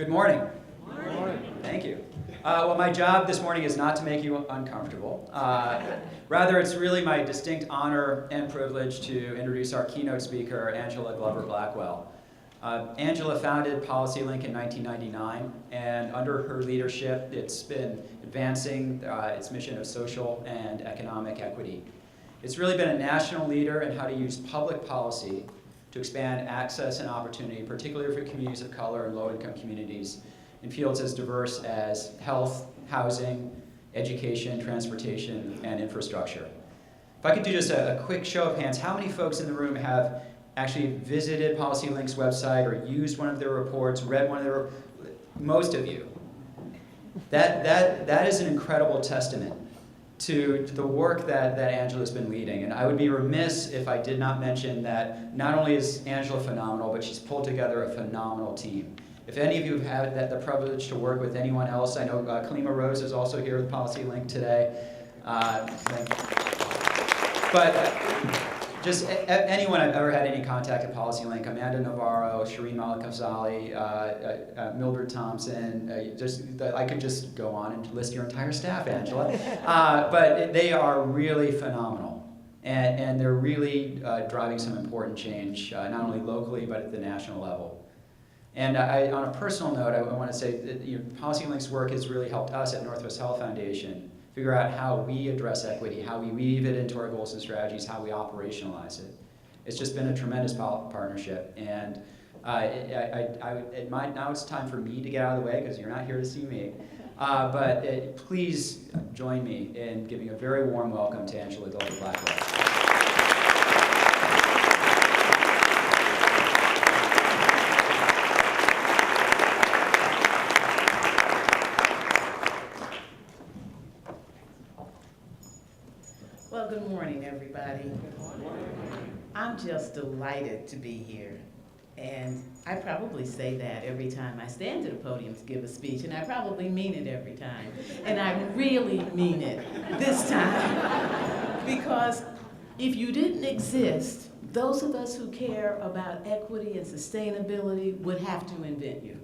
Good morning. Good morning. Thank you. Well, my job this morning is not to make you uncomfortable. Rather, it's really my distinct honor and privilege to introduce our keynote speaker, Angela Blackwell. Angela founded PolicyLink in 1999, and under her leadership, it's been advancing its mission of social and economic equity. It's really been a national leader in how to use public policy to expand access and opportunity, particularly for communities of color and low-income communities in fields as diverse as health, housing, education, transportation, and infrastructure. If I could do just a quick show of hands, how many folks in the room have actually visited PolicyLink's website or used one of their reports, read one of their reports? Most of you. That is an incredible testament to the work that Angela's been leading. And I would be remiss if I did not mention that not only is Angela phenomenal, but she's pulled together a phenomenal team. If any of you have had the privilege to work with anyone else, I know Kalima Rose is also here with PolicyLink today. Just anyone I've ever had any contact at PolicyLink, Amanda Navarro, Shireen Malikafzali, Mildred Thompson, I could just go on and list your entire staff, Angela. But they are really phenomenal. And they're really driving some important change, not only locally, but at the national level. And on a personal note, I want to say that PolicyLink's work has really helped us at Northwest Health Foundation figure out how we address equity, how we weave it into our goals and strategies, how we operationalize it. It's just been a tremendous partnership. And now it's time for me to get out of the way because you're not here to see me. But please join me in giving a very warm welcome to Angela Blackwell. Well, good morning, everybody. I'm just delighted to be here. And I probably say that every time I stand at a podium to give a speech, and I probably mean it every time. And I really mean it this time. Because if you didn't exist, those of us who care about equity and sustainability would have to invent you.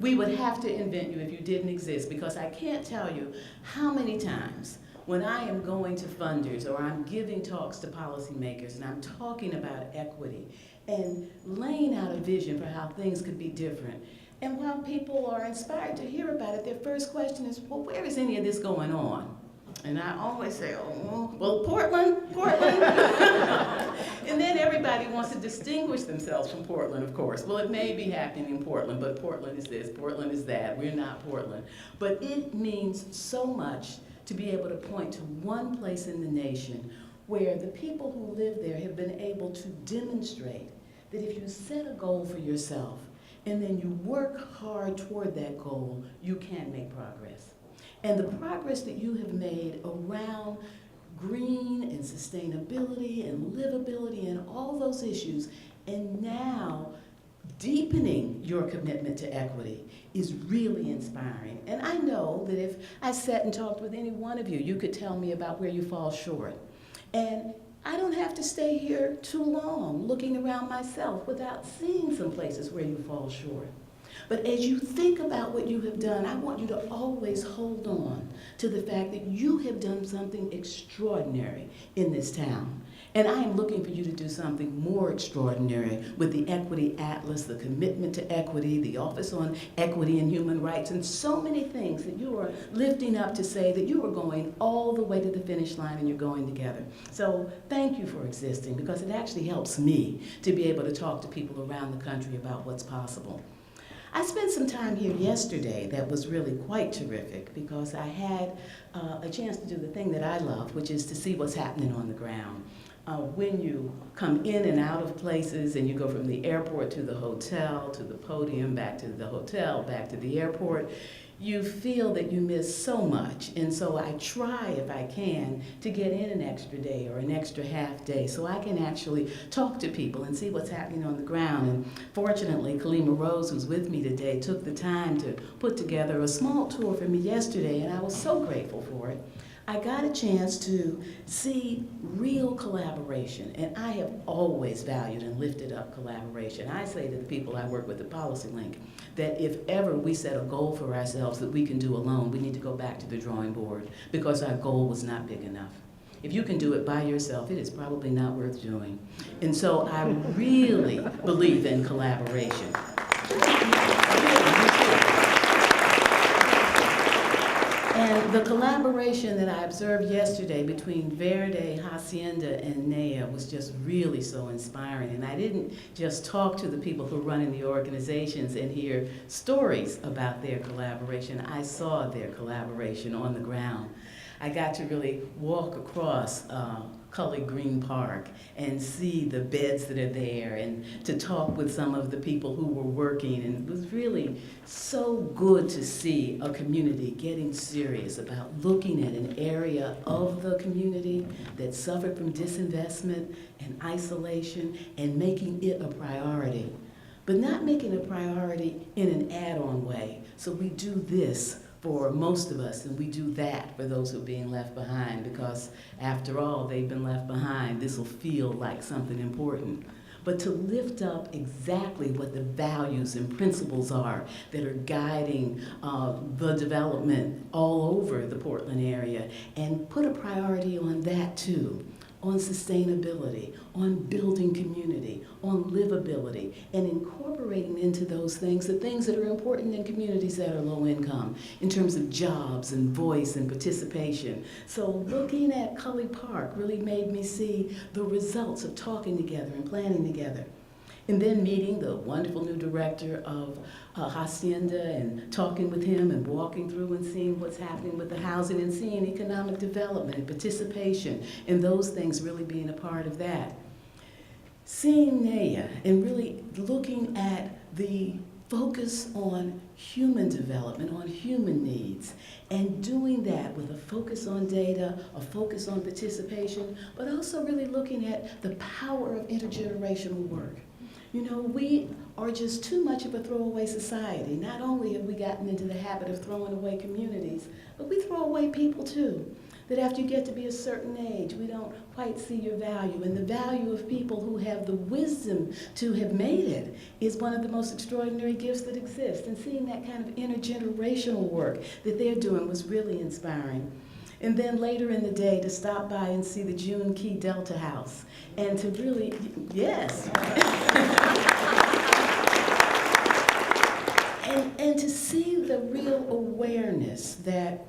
We would have to invent you if you didn't exist, because I can't tell you how many times when I am going to funders or I'm giving talks to policymakers and I'm talking about equity and laying out a vision for how things could be different, and while people are inspired to hear about it, their first question is, well, where is any of this going on? And I always say, oh, well, Portland. And then everybody wants to distinguish themselves from Portland, of course. Well, it may be happening in Portland, but Portland is this, Portland is that. We're not Portland. But it means so much to be able to point to one place in the nation where the people who live there have been able to demonstrate that if you set a goal for yourself and then you work hard toward that goal, you can make progress. And the progress that you have made around green and sustainability and livability and all those issues, and now deepening your commitment to equity is really inspiring. And I know that if I sat and talked with any one of you, you could tell me about where you fall short. And I don't have to stay here too long looking around myself without seeing some places where you fall short. But as you think about what you have done, I want you to always hold on to the fact that you have done something extraordinary in this town. And I am looking for you to do something more extraordinary with the Equity Atlas, the commitment to equity, the Office on Equity and Human Rights, and so many things that you are lifting up to say that you are going all the way to the finish line and you're going together. So thank you for existing, because it actually helps me to be able to talk to people around the country about what's possible. I spent some time here yesterday that was really quite terrific, because I had a chance to do the thing that I love, which is to see what's happening on the ground. When you come in and out of places and you go from the airport to the hotel, to the podium, back to the hotel, back to the airport, you feel that you miss so much. And so I try, if I can, to get in an extra day or an extra half day so I can actually talk to people and see what's happening on the ground. And fortunately, Kalima Rose, who's with me today, took the time to put together a small tour for me yesterday, and I was so grateful for it. I got a chance to see real collaboration, and I have always valued and lifted up collaboration. I say to the people I work with at PolicyLink that if ever we set a goal for ourselves that we can do alone, we need to go back to the drawing board because our goal was not big enough. If you can do it by yourself, it is probably not worth doing. And so I really believe in collaboration. And the collaboration that I observed yesterday between Verde, Hacienda, and NEA was just really so inspiring. And I didn't just talk to the people who run in the organizations and hear stories about their collaboration. I saw their collaboration on the ground. I got to really walk across Cully Green Park and see the beds that are there and to talk with some of the people who were working. And it was really so good to see a community getting serious about looking at an area of the community that suffered from disinvestment and isolation and making it a priority, but not making it a priority in an add-on way. So we do this for most of us, and we do that for those who are being left behind, because after all, they've been left behind. This will feel like something important. But to lift up exactly what the values and principles are that are guiding the development all over the Portland area, and put a priority on that too, on sustainability, on building community, on livability, and incorporating into those things the things that are important in communities that are low income in terms of jobs and voice and participation. So looking at Cully Park really made me see the results of talking together and planning together. And then meeting the wonderful new director of Hacienda and talking with him and walking through and seeing what's happening with the housing and seeing economic development and participation and those things really being a part of that. Seeing NEA and really looking at the focus on human development, on human needs, and doing that with a focus on data, a focus on participation, but also really looking at the power of intergenerational work. You know, we are just too much of a throwaway society. Not only have we gotten into the habit of throwing away communities, but we throw away people too. That after you get to be a certain age, we don't quite see your value. And the value of people who have the wisdom to have made it is one of the most extraordinary gifts that exist. And seeing that kind of intergenerational work that they're doing was really inspiring. And then later in the day to stop by and see the June Key Delta House and to really, yes. and to see the real awareness that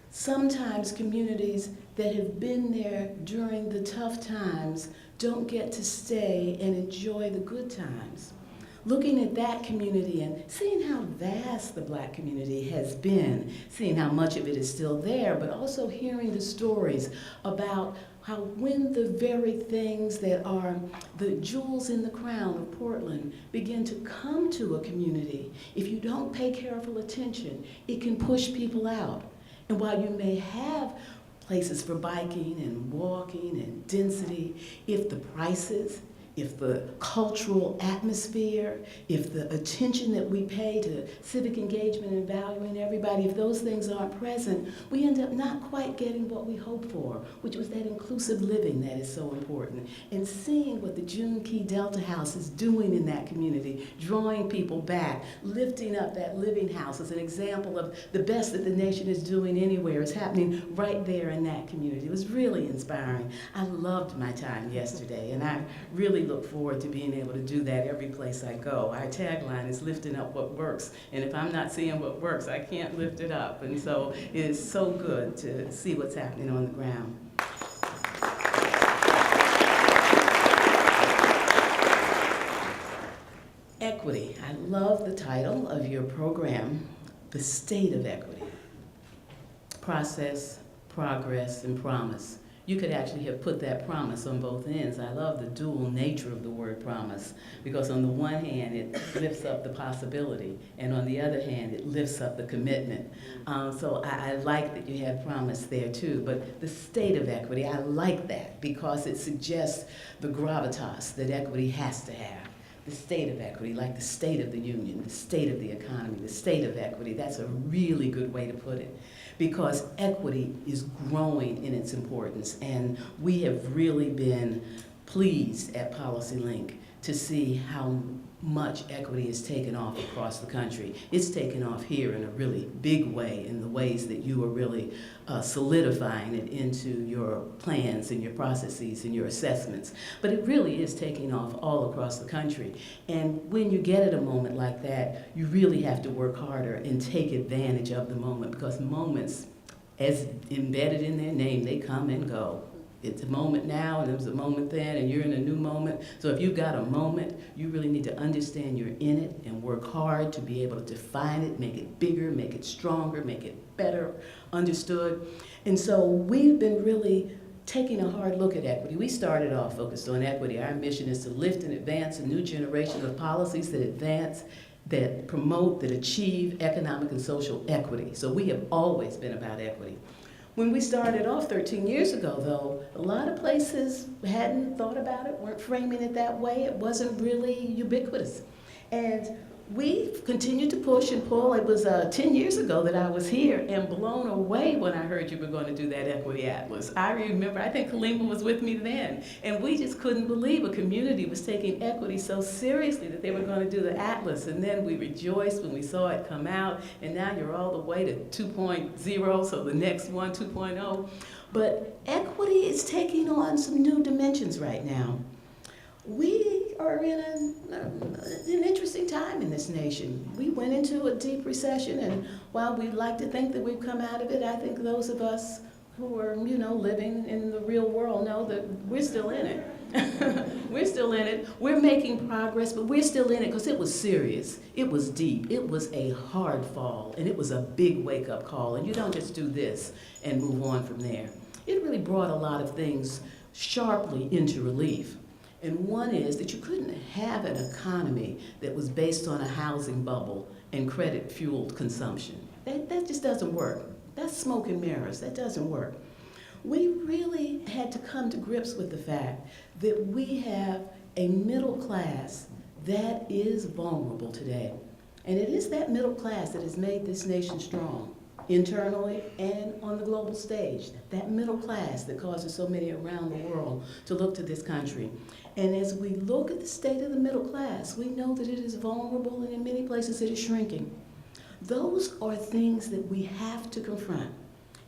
sometimes communities that have been there during the tough times don't get to stay and enjoy the good times. Looking at that community and seeing how vast the Black community has been, seeing how much of it is still there, but also hearing the stories about how when the very things that are the jewels in the crown of Portland begin to come to a community, if you don't pay careful attention, it can push people out. And while you may have places for biking and walking and density, if the prices, if the cultural atmosphere, if the attention that we pay to civic engagement and valuing everybody, if those things aren't present, we end up not quite getting what we hope for, which was that inclusive living that is so important. And seeing what the June Key Delta House is doing in that community, drawing people back, lifting up that living house as an example of the best that the nation is doing anywhere is happening right there in that community. It was really inspiring. I loved my time yesterday, and I really look forward to being able to do that every place I go. Our tagline is lifting up what works, and if I'm not seeing what works, I can't lift it up. And so it is so good to see what's happening on the ground. Equity. I love the title of your program, The State of Equity. Process, progress, and promise. You could actually have put that promise on both ends. I love the dual nature of the word promise, because on the one hand, it lifts up the possibility, and on the other hand, it lifts up the commitment. So I like that you had promise there too, but the state of equity, I like that because it suggests the gravitas that equity has to have. The state of equity, like the state of the union, the state of the economy, the state of equity. That's a really good way to put it. because equity is growing in its importance. And we have really been pleased at PolicyLink to see how much equity is taken off across the country. It's taken off here in a really big way, in the ways that you are really solidifying it into your plans and your processes and your assessments. But it really is taking off all across the country. And when you get at a moment like that, you really have to work harder and take advantage of the moment, because moments, as embedded in their name, they come and go. It's a moment now, and there's a moment then, and you're in a new moment. So if you've got a moment, you really need to understand you're in it and work hard to be able to define it, make it bigger, make it stronger, make it better understood. And so we've been really taking a hard look at equity. We started off focused on equity. Our mission is to lift and advance a new generation of policies that advance, that promote, that achieve economic and social equity. So we have always been about equity. When we started off 13 years ago, though, a lot of places hadn't thought about it, weren't framing it that way. It wasn't really ubiquitous. And we continued to push and pull. It was 10 years ago that I was here and blown away when I heard you were going to do that Equity Atlas. I remember, I think Kalima was with me then, and we just couldn't believe a community was taking equity so seriously that they were going to do the Atlas. And then we rejoiced when we saw it come out, and now you're all the way to 2.0, so the next one, 2.0. But equity is taking on some new dimensions right now. We are in an interesting time in this nation. We went into a deep recession, and while we'd like to think that we've come out of it, I think those of us who are, living in the real world know that we're still in it. We're still in it. We're making progress, but we're still in it because it was serious. It was deep. It was a hard fall, and it was a big wake-up call. And you don't just do this and move on from there. It really brought a lot of things sharply into relief. And one is that you couldn't have an economy that was based on a housing bubble and credit-fueled consumption. That just doesn't work. That's smoke and mirrors. That doesn't work. We really had to come to grips with the fact that we have a middle class that is vulnerable today. And it is that middle class that has made this nation strong, internally and on the global stage. That middle class that causes so many around the world to look to this country. And as we look at the state of the middle class, we know that it is vulnerable, and in many places it is shrinking. Those are things that we have to confront.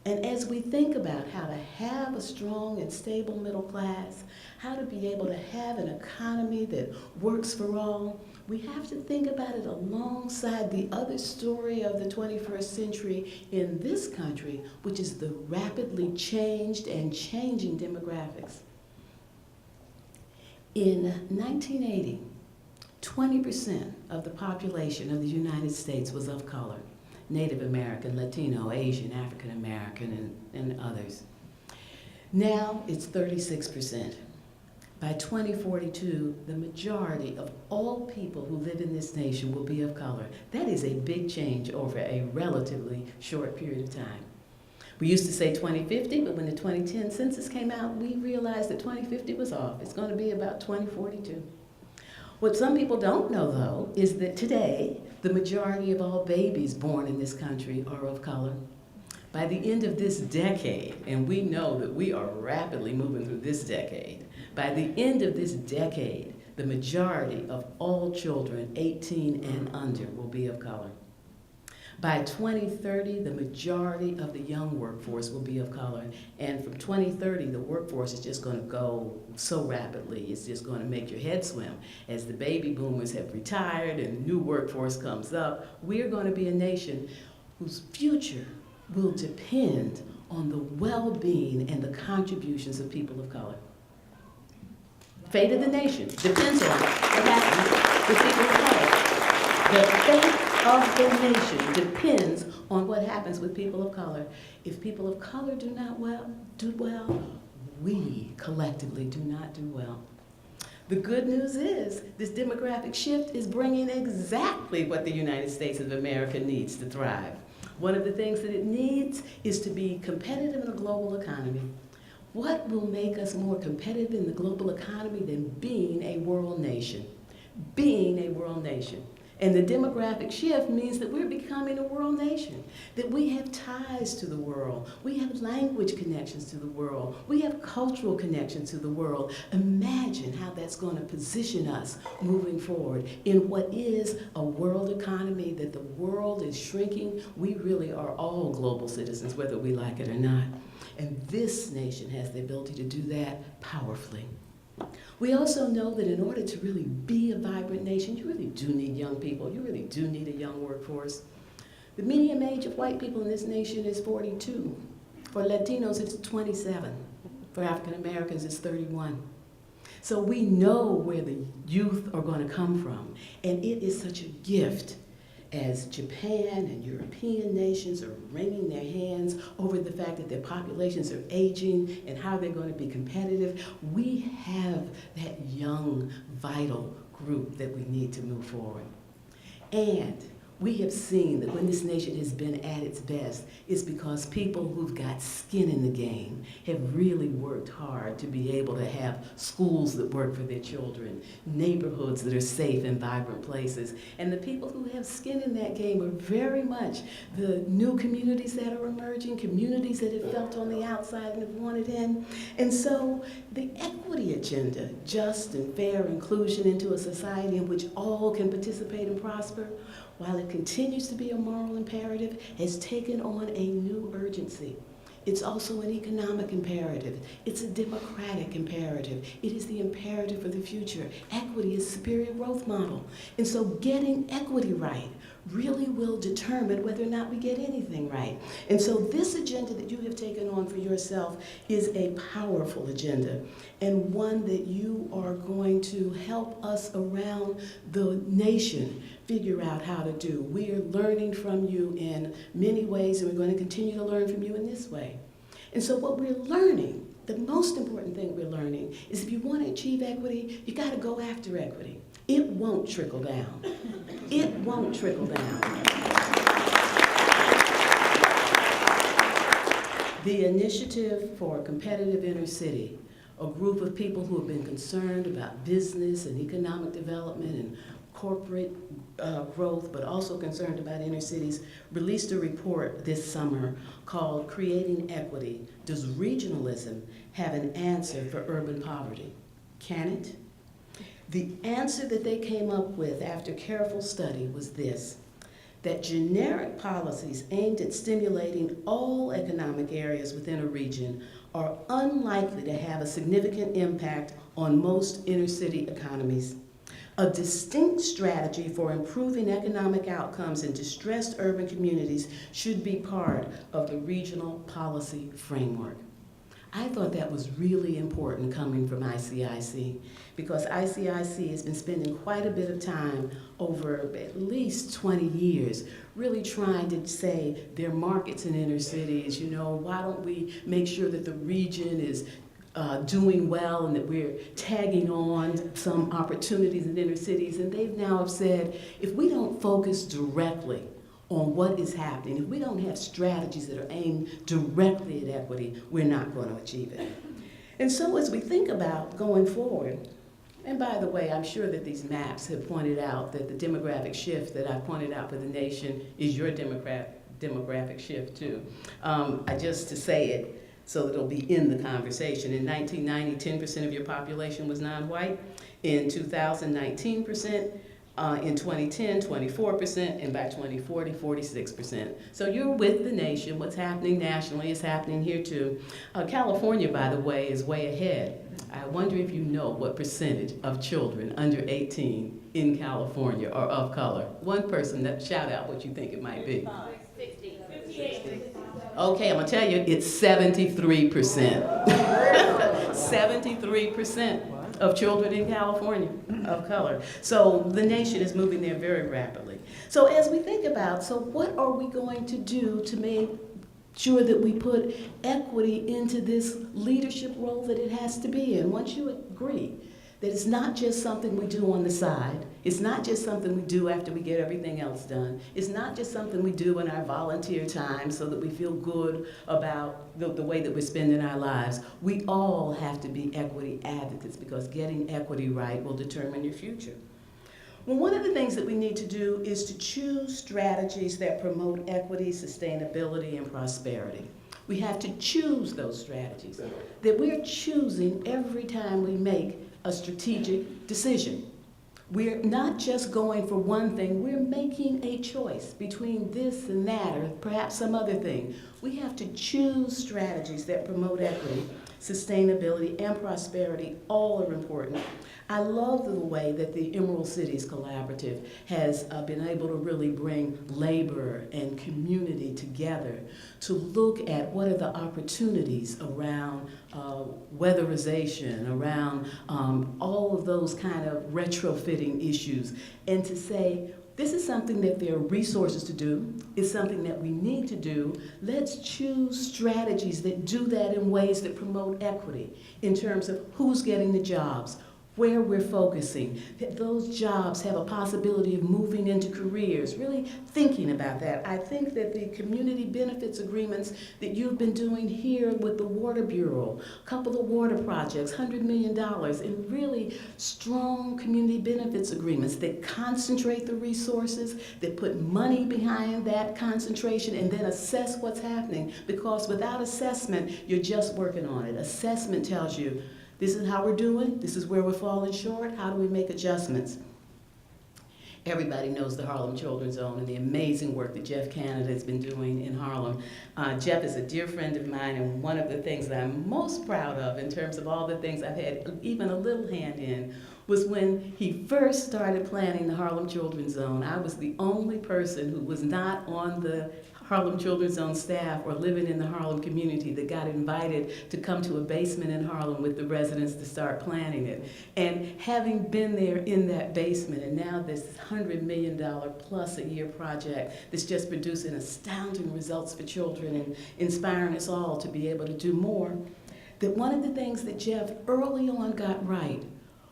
And as we think about how to have a strong and stable middle class, how to be able to have an economy that works for all, we have to think about it alongside the other story of the 21st century in this country, which is the rapidly changed and changing demographics. In 1980, 20% of the population of the United States was of color: Native American, Latino, Asian, African American, and others. Now it's 36%. By 2042, the majority of all people who live in this nation will be of color. That is a big change over a relatively short period of time. We used to say 2050, but when the 2010 census came out, we realized that 2050 was off. It's going to be about 2042. What some people don't know, though, is that today, the majority of all babies born in this country are of color. By the end of this decade, and we know that we are rapidly moving through this decade, by the end of this decade, the majority of all children 18 and under will be of color. By 2030, the majority of the young workforce will be of color. And from 2030, the workforce is just going to go so rapidly, it's just going to make your head swim. As the baby boomers have retired and new workforce comes up, we're going to be a nation whose future will depend on the well-being and the contributions of people of color. Fate of the nation depends on what happens with people of color. The fate of the nation depends on what happens with people of color. If people of color do not do well, we collectively do not do well. The good news is this demographic shift is bringing exactly what the United States of America needs to thrive. One of the things that it needs is to be competitive in a global economy. What will make us more competitive in the global economy than being a world nation? Being a world nation. And the demographic shift means that we're becoming a world nation, that we have ties to the world, we have language connections to the world, we have cultural connections to the world. Imagine how that's going to position us moving forward in what is a world economy, that the world is shrinking. We really are all global citizens, whether we like it or not. And this nation has the ability to do that powerfully. We also know that in order to really be a vibrant nation, you really do need young people. You really do need a young workforce. The median age of white people in this nation is 42. For Latinos, it's 27. For African Americans, it's 31. So we know where the youth are going to come from. And it is such a gift as Japan and European nations are wringing their hands over the fact that their populations are aging and how they're going to be competitive. We have that young, vital group that we need to move forward. And we have seen that when this nation has been at its best, it's because people who've got skin in the game have really worked hard to be able to have schools that work for their children, neighborhoods that are safe and vibrant places. And the people who have skin in that game are very much the new communities that are emerging, communities that have felt on the outside and have wanted in. And so the equity agenda, just and fair inclusion into a society in which all can participate and prosper, while it continues to be a moral imperative, has taken on a new urgency. It's also an economic imperative. It's a democratic imperative. It is the imperative for the future. Equity is superior growth model. And so getting equity right really will determine whether or not we get anything right. And so this agenda that you have taken on for yourself is a powerful agenda, and one that you are going to help us around the nation figure out how to do. We are learning from you in many ways, and we're going to continue to learn from you in this way. And so what we're learning, the most important thing we're learning, is if you want to achieve equity, you got to go after equity. It won't trickle down. It won't trickle down. The Initiative for a Competitive Inner City, a group of people who have been concerned about business and economic development and corporate growth, but also concerned about inner cities, released a report this summer called Creating Equity: Does Regionalism Have an Answer for Urban Poverty? Can it? The answer that they came up with after careful study was this: that generic policies aimed at stimulating all economic areas within a region are unlikely to have a significant impact on most inner city economies. A distinct strategy for improving economic outcomes in distressed urban communities should be part of the regional policy framework. I thought that was really important coming from ICIC, because ICIC has been spending quite a bit of time over at least 20 years really trying to say there are markets in inner cities, why don't we make sure that the region is doing well and that we're tagging on some opportunities in inner cities. And they've now have said, if we don't focus directly on what is happening, if we don't have strategies that are aimed directly at equity, we're not going to achieve it. And so as we think about going forward, and by the way, I'm sure that these maps have pointed out that the demographic shift that I pointed out for the nation is your demographic shift too. Just to say it, so that it'll be in the conversation. In 1990, 10% of your population was non-white. In 2000, 19%. In 2010, 24%. And by 2040, 46%. So you're with the nation. What's happening nationally is happening here too. California, by the way, is way ahead. I wonder if you know what percentage of children under 18 in California are of color. One person, shout out what you think it might be. 60. 58. Okay, I'm gonna tell you, it's 73%. 73% of children in California of color. So the nation is moving there very rapidly. So as we think about, what are we going to do to make sure that we put equity into this leadership role that it has to be in? Once you agree that it's not just something we do on the side, it's not just something we do after we get everything else done, it's not just something we do in our volunteer time so that we feel good about the way that we're spending our lives. We all have to be equity advocates, because getting equity right will determine your future. Well, one of the things that we need to do is to choose strategies that promote equity, sustainability, and prosperity. We have to choose those strategies that we're choosing every time we make a strategic decision. We're not just going for one thing, we're making a choice between this and that, or perhaps some other thing. We have to choose strategies that promote equity, sustainability, and prosperity. All are important. I love the way that the Emerald Cities Collaborative has been able to really bring labor and community together to look at what are the opportunities around weatherization, around all of those kind of retrofitting issues, and to say, this is something that there are resources to do. It's something that we need to do. Let's choose strategies that do that in ways that promote equity in terms of who's getting the jobs, where we're focusing, that those jobs have a possibility of moving into careers, really thinking about that. I think that the community benefits agreements that you've been doing here with the Water Bureau, a couple of water projects, $100 million, and really strong community benefits agreements that concentrate the resources, that put money behind that concentration, and then assess what's happening. Because without assessment, you're just working on it. Assessment tells you, this is how we're doing, this is where we're falling short, how do we make adjustments? Everybody knows the Harlem Children's Zone and the amazing work that Jeff Canada has been doing in Harlem. Jeff is a dear friend of mine, and one of the things that I'm most proud of in terms of all the things I've had even a little hand in was when he first started planning the Harlem Children's Zone. I was the only person who was not on the Harlem Children's Zone staff or living in the Harlem community that got invited to come to a basement in Harlem with the residents to start planning it. And having been there in that basement, and now this $100 million plus a year project that's just producing astounding results for children and inspiring us all to be able to do more, that one of the things that Jeff early on got right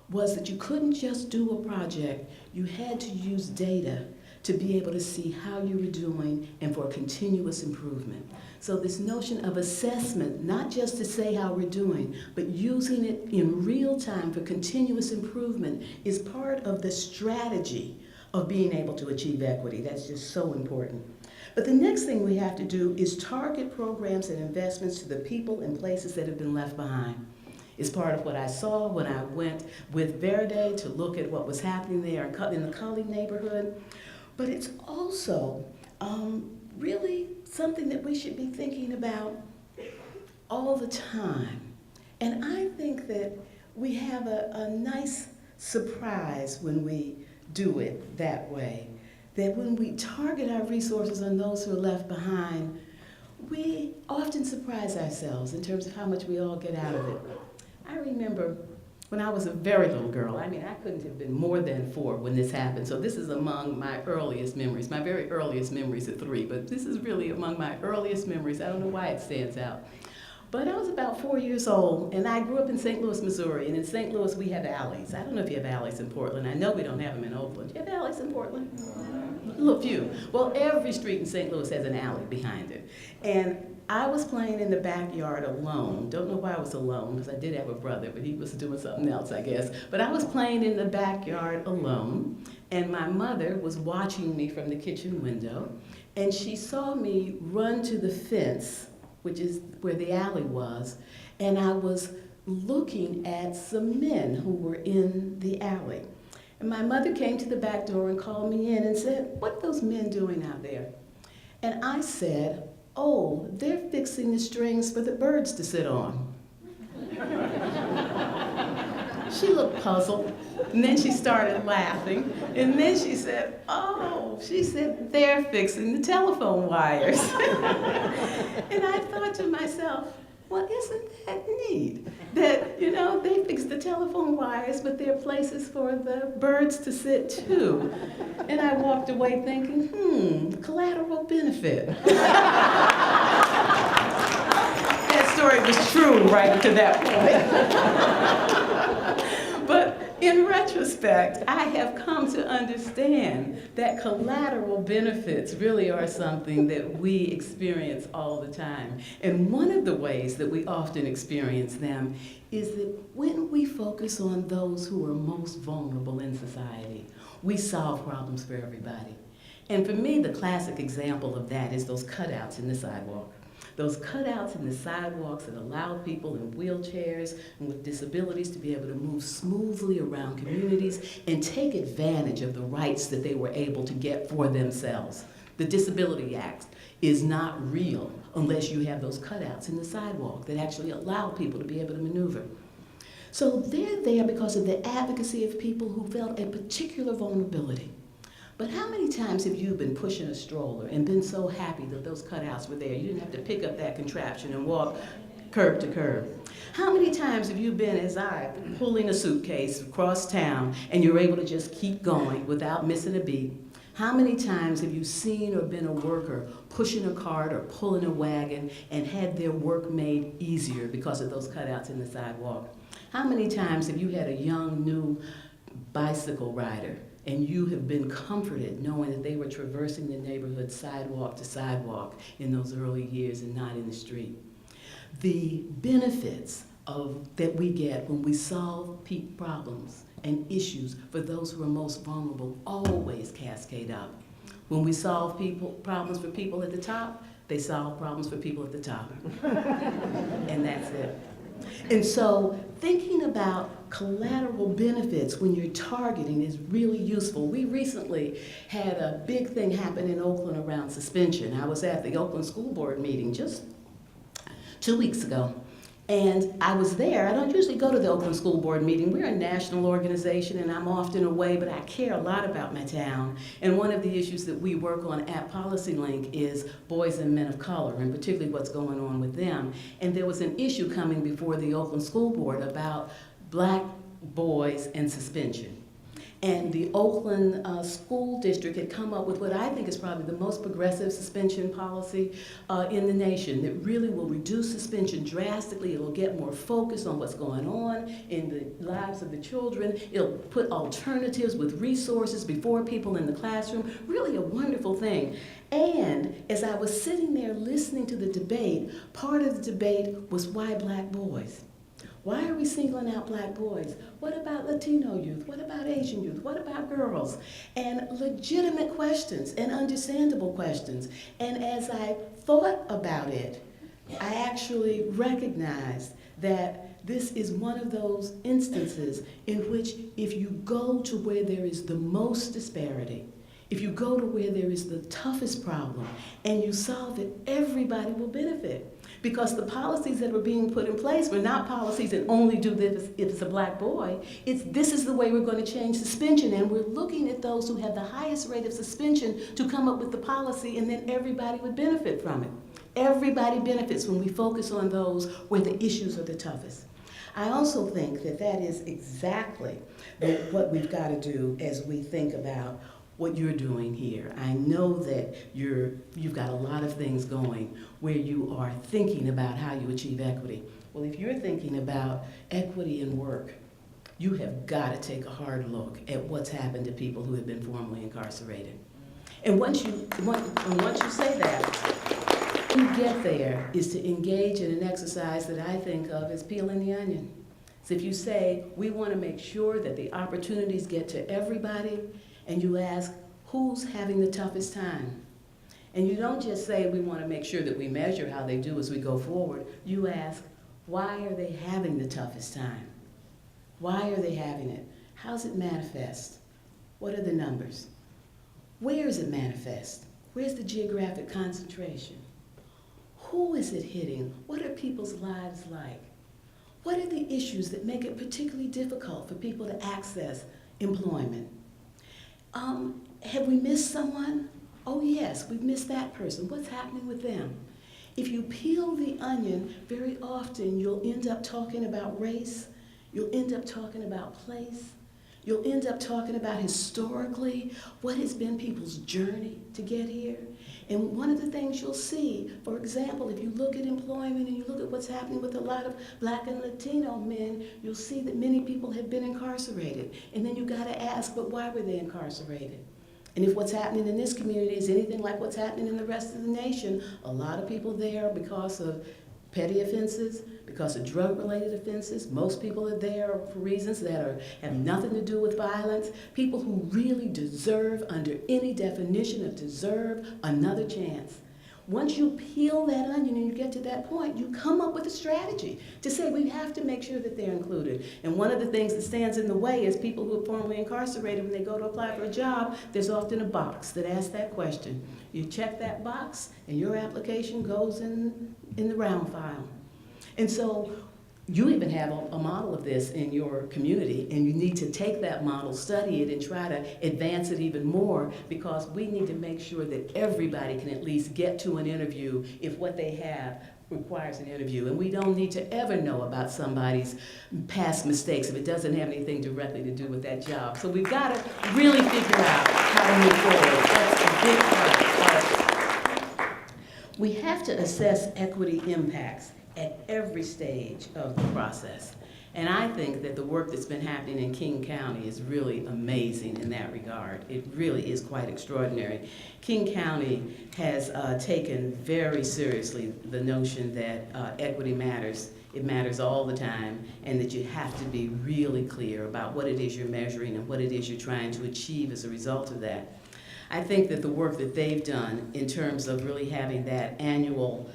was that you couldn't just do a project, you had to use data to be able to see how you were doing and for continuous improvement. So this notion of assessment, not just to say how we're doing, but using it in real time for continuous improvement is part of the strategy of being able to achieve equity. That's just so important. But the next thing we have to do is target programs and investments to the people and places that have been left behind. It's part of what I saw when I went with Verde to look at what was happening there in the Cully neighborhood. But it's also really something that we should be thinking about all the time. And I think that we have a nice surprise when we do it that way. That when we target our resources on those who are left behind, we often surprise ourselves in terms of how much we all get out of it. I remember when I was a very little girl, I mean, I couldn't have been more than 4 when this happened. So this is among my earliest memories. My very earliest memories at 3, but this is really among my earliest memories. I don't know why it stands out. But I was about 4 years old, and I grew up in St. Louis, Missouri. And in St. Louis, we have alleys. I don't know if you have alleys in Portland. I know we don't have them in Oakland. Do you have alleys in Portland? A little few. Well, every street in St. Louis has an alley behind it. And I was playing in the backyard alone. Don't know why I was alone, because I did have a brother, but he was doing something else, I guess. But I was playing in the backyard alone, and my mother was watching me from the kitchen window, and she saw me run to the fence, which is where the alley was, and I was looking at some men who were in the alley. And my mother came to the back door and called me in and said, "What are those men doing out there?" And I said, "Oh, they're fixing the strings for the birds to sit on." She looked puzzled, and then she started laughing, and then she said, "Oh," she said, "they're fixing the telephone wires." And I thought to myself, well, isn't that neat? That, you know, they fix the telephone wires, but there are places for the birds to sit too. And I walked away thinking, collateral benefit. That story was true right up to that point. But in retrospect, I have come to understand that collateral benefits really are something that we experience all the time. And one of the ways that we often experience them is that when we focus on those who are most vulnerable in society, we solve problems for everybody. And for me, the classic example of that is those cutouts in the sidewalk. Those cutouts in the sidewalks that allow people in wheelchairs and with disabilities to be able to move smoothly around communities and take advantage of the rights that they were able to get for themselves. The Disability Act is not real unless you have those cutouts in the sidewalk that actually allow people to be able to maneuver. So they're there because of the advocacy of people who felt a particular vulnerability. But how many times have you been pushing a stroller and been so happy that those cutouts were there? You didn't have to pick up that contraption and walk curb to curb. How many times have you been, as I, pulling a suitcase across town and you're able to just keep going without missing a beat? How many times have you seen or been a worker pushing a cart or pulling a wagon and had their work made easier because of those cutouts in the sidewalk? How many times have you had a young, new bicycle rider and you have been comforted knowing that they were traversing the neighborhood sidewalk to sidewalk in those early years and not in the street? The benefits that we get when we solve problems and issues for those who are most vulnerable always cascade up. When we solve problems for people at the top, they solve problems for people at the top. And that's it. And so thinking about collateral benefits when you're targeting is really useful. We recently had a big thing happen in Oakland around suspension. I was at the Oakland School Board meeting just 2 weeks ago. And I was there. I don't usually go to the Oakland School Board meeting. We're a national organization and I'm often away, but I care a lot about my town. And one of the issues that we work on at PolicyLink is boys and men of color, and particularly what's going on with them. And there was an issue coming before the Oakland School Board about black boys and suspension. And the Oakland School District had come up with what I think is probably the most progressive suspension policy in the nation that really will reduce suspension drastically. It will get more focus on what's going on in the lives of the children. It'll put alternatives with resources before people in the classroom. Really a wonderful thing. And as I was sitting there listening to the debate, part of the debate was why black boys? Why are we singling out black boys? What about Latino youth? What about Asian youth? What about girls? And legitimate questions and understandable questions. And as I thought about it, I actually recognized that this is one of those instances in which if you go to where there is the most disparity, if you go to where there is the toughest problem and you solve it, everybody will benefit. Because the policies that were being put in place were not policies that only do this if it's a black boy. This is the way we're going to change suspension, and we're looking at those who have the highest rate of suspension to come up with the policy, and then everybody would benefit from it. Everybody benefits when we focus on those where the issues are the toughest. I also think that that is exactly what we've got to do as we think about what you're doing here. I know that you've got a lot of things going where you are thinking about how you achieve equity. Well, if you're thinking about equity in work, you have got to take a hard look at what's happened to people who have been formerly incarcerated. And once you say that, you get there is to engage in an exercise that I think of as peeling the onion. So if you say, we want to make sure that the opportunities get to everybody, and you ask, who's having the toughest time? And you don't just say, we want to make sure that we measure how they do as we go forward. You ask, why are they having the toughest time? Why are they having it? How's it manifest? What are the numbers? Where is it manifest? Where's the geographic concentration? Who is it hitting? What are people's lives like? What are the issues that make it particularly difficult for people to access employment? Have we missed someone? Oh yes, we've missed that person. What's happening with them? If you peel the onion, very often you'll end up talking about race, you'll end up talking about place, you'll end up talking about historically what has been people's journey to get here. And one of the things you'll see, for example, if you look at employment and you look at what's happening with a lot of black and Latino men, you'll see that many people have been incarcerated. And then you gotta ask, but why were they incarcerated? And if what's happening in this community is anything like what's happening in the rest of the nation, a lot of people there because of petty offenses, because of drug-related offenses. Most people are there for reasons that have nothing to do with violence. People who really deserve, under any definition of deserve, another chance. Once you peel that onion and you get to that point, you come up with a strategy to say we have to make sure that they're included. And one of the things that stands in the way is people who are formerly incarcerated, when they go to apply for a job, there's often a box that asks that question. You check that box and your application goes in the round file. And so you even have a model of this in your community, and you need to take that model, study it, and try to advance it even more, because we need to make sure that everybody can at least get to an interview if what they have requires an interview. And we don't need to ever know about somebody's past mistakes if it doesn't have anything directly to do with that job. So we've got to really figure out how to move forward. That's a big part. We have to assess equity impacts at every stage of the process. And I think that the work that's been happening in King County is really amazing in that regard. It really is quite extraordinary. King County has taken very seriously the notion that equity matters. It matters all the time, and that you have to be really clear about what it is you're measuring and what it is you're trying to achieve as a result of that. I think that the work that they've done in terms of really having that annual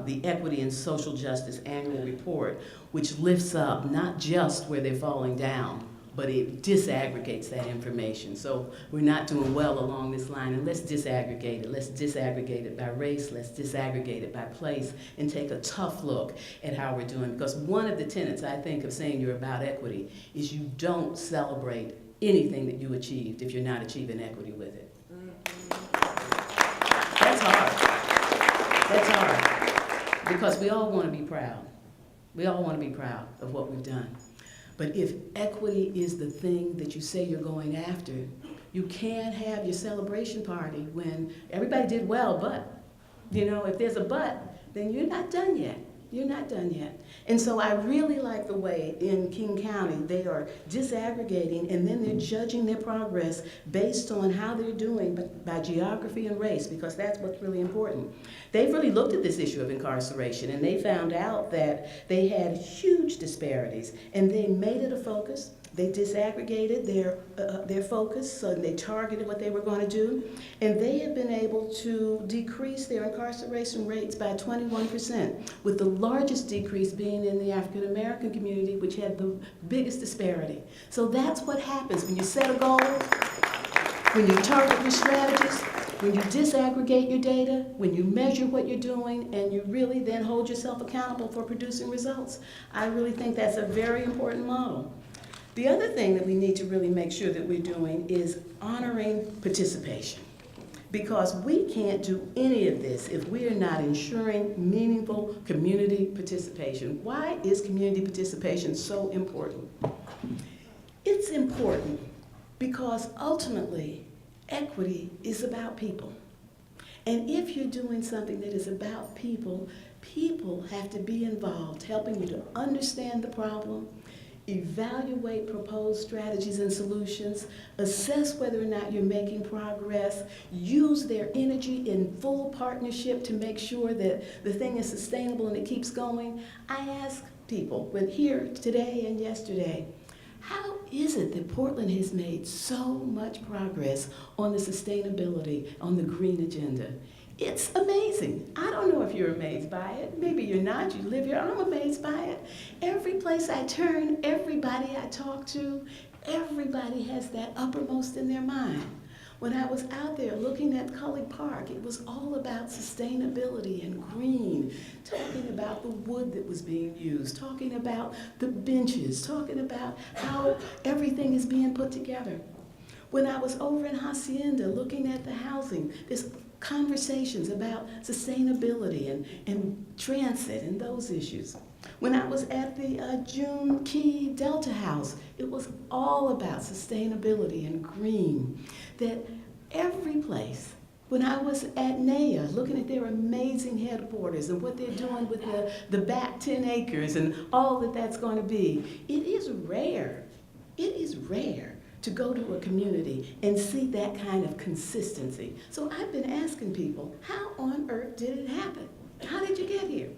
the Equity and Social Justice Annual Report, which lifts up not just where they're falling down, but it disaggregates that information. So we're not doing well along this line, and let's disaggregate it. Let's disaggregate it by race, let's disaggregate it by place, and take a tough look at how we're doing. Because one of the tenets, I think, of saying you're about equity is you don't celebrate anything that you achieved if you're not achieving equity with it. That's hard. That's hard. Because we all want to be proud. We all want to be proud of what we've done. But if equity is the thing that you say you're going after, you can't have your celebration party when everybody did well, but, if there's a but, then you're not done yet. You're not done yet. And so I really like the way in King County they are disaggregating, and then they're judging their progress based on how they're doing by geography and race, because that's what's really important. They've really looked at this issue of incarceration, and they found out that they had huge disparities, and they made it a focus. They disaggregated their focus, so they targeted what they were going to do, and they have been able to decrease their incarceration rates by 21%, with the largest decrease being in the African American community, which had the biggest disparity. So that's what happens when you set a goal, when you target your strategies, when you disaggregate your data, when you measure what you're doing, and you really then hold yourself accountable for producing results. I really think that's a very important model. The other thing that we need to really make sure that we're doing is honoring participation. Because we can't do any of this if we are not ensuring meaningful community participation. Why is community participation so important? It's important because ultimately equity is about people. And if you're doing something that is about people, people have to be involved, helping you to understand the problem, evaluate proposed strategies and solutions, assess whether or not you're making progress, use their energy in full partnership to make sure that the thing is sustainable and it keeps going. I ask people, here today and yesterday, how is it that Portland has made so much progress on the sustainability, on the green agenda? It's amazing. I don't know if you're amazed by it. Maybe you're not. You live here. I'm amazed by it. Every place I turn, everybody I talk to, everybody has that uppermost in their mind. When I was out there looking at Cully Park, it was all about sustainability and green, talking about the wood that was being used, talking about the benches, talking about how everything is being put together. When I was over in Hacienda looking at the housing, there's conversations about sustainability and transit and those issues. When I was at the June Key Delta House, it was all about sustainability and green. That every place, when I was at NAIA, looking at their amazing headquarters and what they're doing with the back 10 acres and all that that's going to be, it is rare to go to a community and see that kind of consistency. So I've been asking people, how on earth did it happen? How did you get here?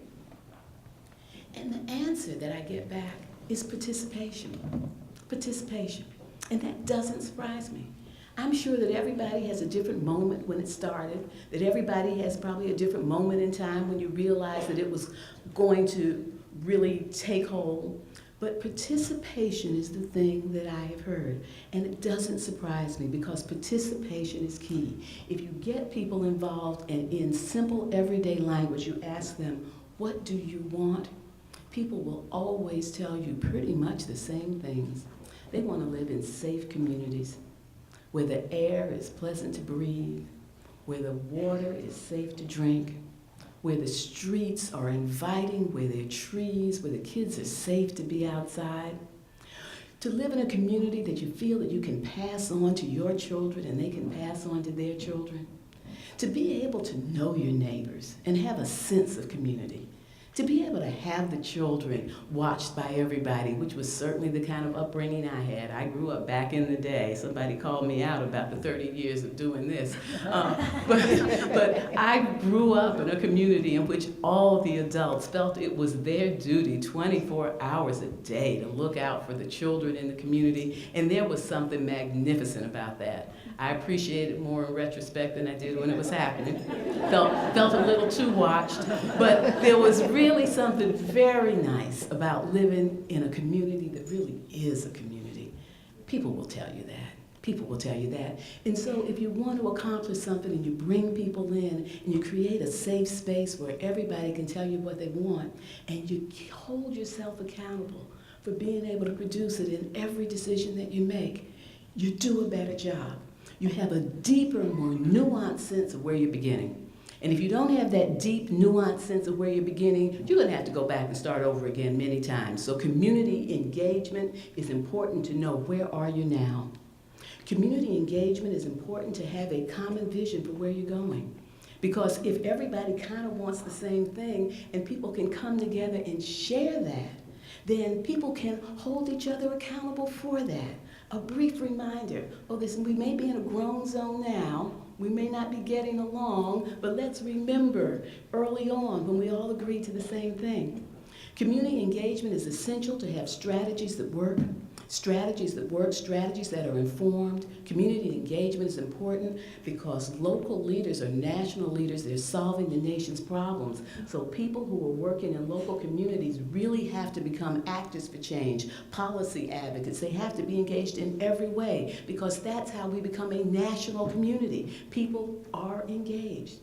And the answer that I get back is participation. Participation. And that doesn't surprise me. I'm sure that everybody has a different moment when it started, that everybody has probably a different moment in time when you realized that it was going to really take hold. But participation is the thing that I have heard. And it doesn't surprise me because participation is key. If you get people involved and in simple everyday language, you ask them, what do you want? People will always tell you pretty much the same things. They want to live in safe communities where the air is pleasant to breathe, where the water is safe to drink, where the streets are inviting, where there are trees, where the kids are safe to be outside. To live in a community that you feel that you can pass on to your children and they can pass on to their children. To be able to know your neighbors and have a sense of community. To be able to have the children watched by everybody, which was certainly the kind of upbringing I had. I grew up back in the day. Somebody called me out about the 30 years of doing this. But I grew up in a community in which all the adults felt it was their duty 24 hours a day to look out for the children in the community, and there was something magnificent about that. I appreciate it more in retrospect than I did when it was happening. Felt a little too watched, but there was really something very nice about living in a community that really is a community. People will tell you that. People will tell you that. And so if you want to accomplish something and you bring people in and you create a safe space where everybody can tell you what they want and you hold yourself accountable for being able to produce it in every decision that you make, you do a better job. You have a deeper, more nuanced sense of where you're beginning. And if you don't have that deep, nuanced sense of where you're beginning, you're going to have to go back and start over again many times. So community engagement is important to know where are you now. Community engagement is important to have a common vision for where you're going. Because if everybody kind of wants the same thing and people can come together and share that, then people can hold each other accountable for that. A brief reminder, we may be in a grown zone now, we may not be getting along, but let's remember early on when we all agreed to the same thing. Community engagement is essential to have strategies that work, strategies that are informed. Community engagement is important because local leaders are national leaders. They're solving the nation's problems. So people who are working in local communities really have to become actors for change, policy advocates. They have to be engaged in every way because that's how we become a national community. People are engaged.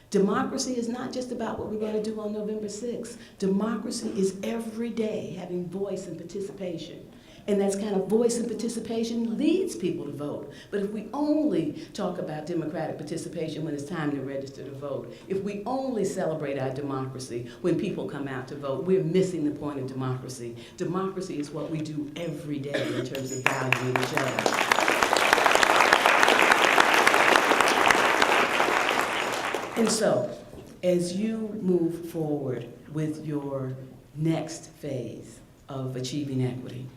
Democracy is not just about what we're going to do on November 6th. Democracy is every day having voice and participation. And that's kind of voice and participation leads people to vote. But if we only talk about democratic participation when it's time to register to vote, if we only celebrate our democracy when people come out to vote, we're missing the point of democracy. Democracy is what we do every day in terms of valuing each other. And so, as you move forward with your next phase of achieving equity,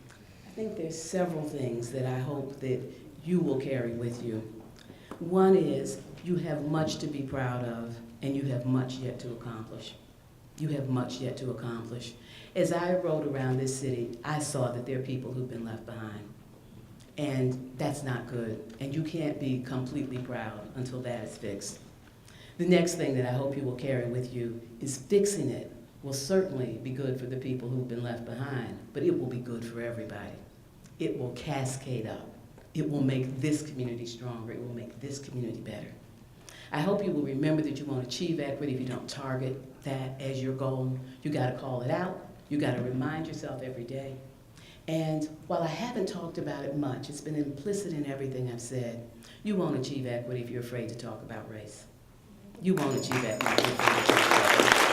I think there's several things that I hope that you will carry with you. One is you have much to be proud of and you have much yet to accomplish. You have much yet to accomplish. As I rode around this city, I saw that there are people who've been left behind. And that's not good. And you can't be completely proud until that is fixed. The next thing that I hope you will carry with you is fixing it will certainly be good for the people who've been left behind, but it will be good for everybody. It will cascade up. It will make this community stronger. It will make this community better. I hope you will remember that you won't achieve equity if you don't target that as your goal. You got to call it out. You got to remind yourself every day. And while I haven't talked about it much, it's been implicit in everything I've said, you won't achieve equity if you're afraid to talk about race. You won't achieve equity if you're afraid to talk about race.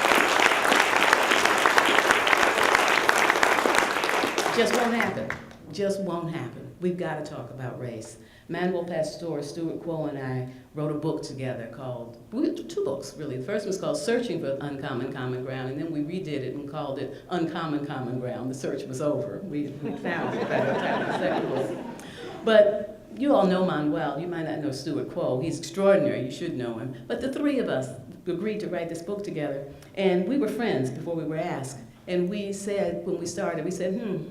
Just won't happen. Just won't happen. We've got to talk about race. Manuel Pastor, Stuart Quo, and I wrote a book together called, two books really. The first was called Searching for Uncommon Common Ground, and then we redid it and called it Uncommon Common Ground. The search was over. We found it by the time of the second book. But you all know Manuel. You might not know Stuart Quo. He's extraordinary. You should know him. But the three of us agreed to write this book together, and we were friends before we were asked. And we said, when we started, we said,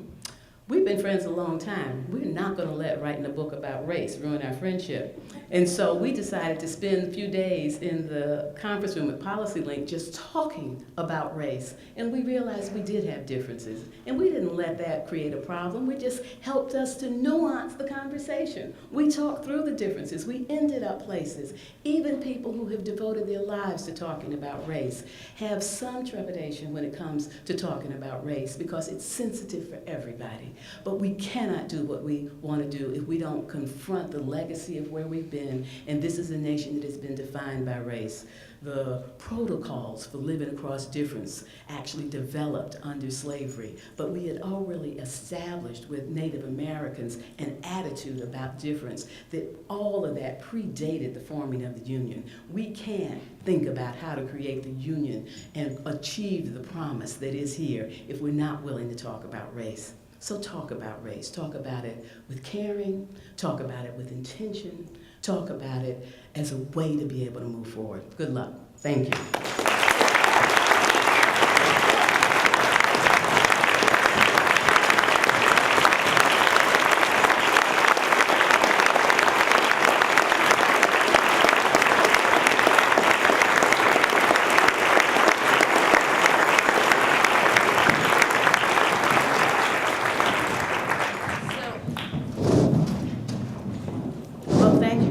we've been friends a long time. We're not going to let writing a book about race ruin our friendship. And so we decided to spend a few days in the conference room at PolicyLink just talking about race. And we realized we did have differences. And we didn't let that create a problem. It just helped us to nuance the conversation. We talked through the differences. We ended up places. Even people who have devoted their lives to talking about race have some trepidation when it comes to talking about race because it's sensitive for everybody. But we cannot do what we want to do if we don't confront the legacy of where we've been. And this is a nation that has been defined by race. The protocols for living across difference actually developed under slavery. But we had already established with Native Americans an attitude about difference that all of that predated the forming of the Union. We can't think about how to create the Union and achieve the promise that is here if we're not willing to talk about race. So talk about race. Talk about it with caring. Talk about it with intention. Talk about it as a way to be able to move forward. Good luck. Thank you.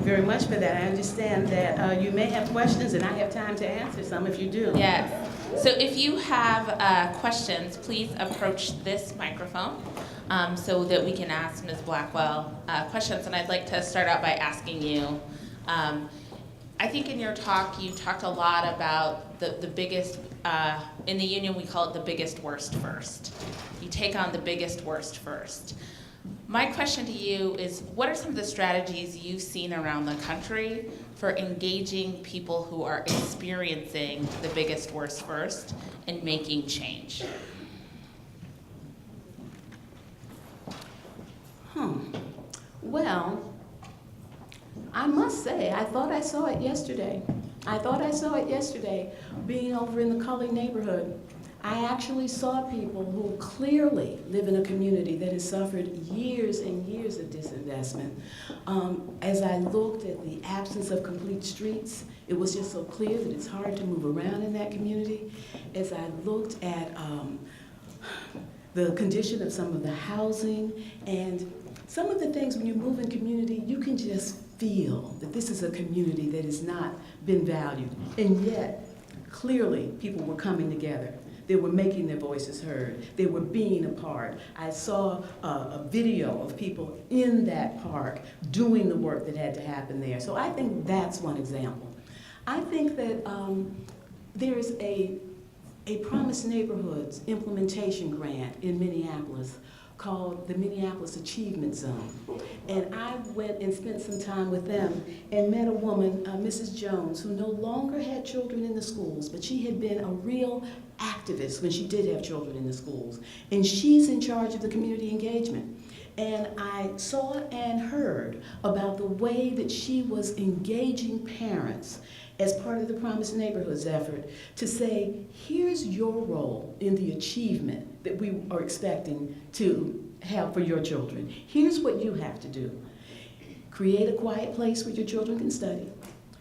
Very much for that. I understand that you may have questions, and I have time to answer some if you do. Yes. So if you have questions, please approach this microphone so that we can ask Ms. Blackwell questions. And I'd like to start out by asking you, I think in your talk you talked a lot about the biggest, in the union we call it the biggest worst first. You take on the biggest worst first. My question to you is, what are some of the strategies you've seen around the country for engaging people who are experiencing the biggest worst first and making change? Well, I must say, I thought I saw it yesterday. Being over in the colored neighborhood. I actually saw people who clearly live in a community that has suffered years and years of disinvestment. As I looked at the absence of complete streets, it was just so clear that it's hard to move around in that community. As I looked at the condition of some of the housing and some of the things when you move in community, you can just feel that this is a community that has not been valued. And yet, clearly, people were coming together. They were making their voices heard. They were being a part. I saw a video of people in that park doing the work that had to happen there. So I think that's one example. I think that there's a Promise Neighborhoods implementation grant in Minneapolis called the Minneapolis Achievement Zone. And I went and spent some time with them and met a woman, Mrs. Jones, who no longer had children in the schools, but she had been a real activist when she did have children in the schools. And she's in charge of the community engagement. And I saw and heard about the way that she was engaging parents as part of the Promise Neighborhoods effort to say, here's your role in the achievement that we are expecting to have for your children. Here's what you have to do. Create a quiet place where your children can study.